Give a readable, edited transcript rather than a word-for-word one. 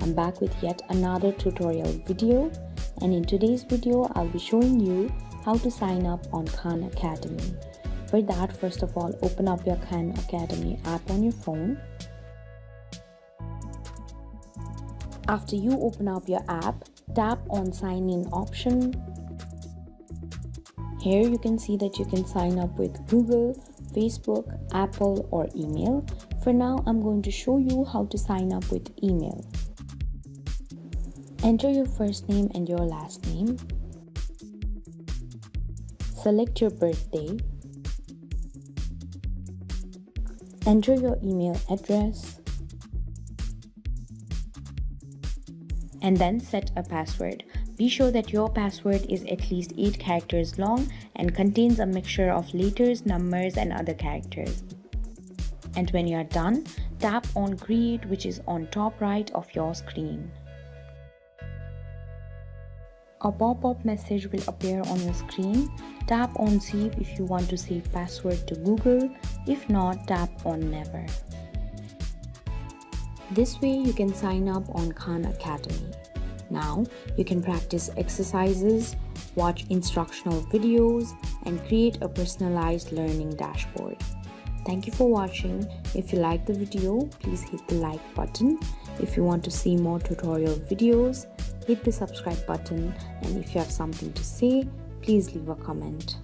I'm back with yet another tutorial video, and in today's video I'll be showing you how to sign up on Khan Academy. For that, first of all, open up your Khan Academy app on your phone. After you open up your app, tap on sign in option. Here you can see that you can sign up with Google, Facebook, Apple or email. For now, I'm going to show you how to sign up with email. Enter your first name and your last name. Select your birthday. Enter your email address. And then set a password. Be sure that your password is at least 8 characters long and contains a mixture of letters, numbers and other characters. And when you are done, tap on create, which is on top right of your screen. A pop-up message will appear on your screen. Tap on save if you want to save password to Google. If not, tap on never. This way you can sign up on Khan Academy. Now you can practice exercises, watch instructional videos, and create a personalized learning dashboard. Thank you for watching. If you like the video, please hit the like button. If you want to see more tutorial videos, hit the subscribe button, and if you have something to say, please leave a comment.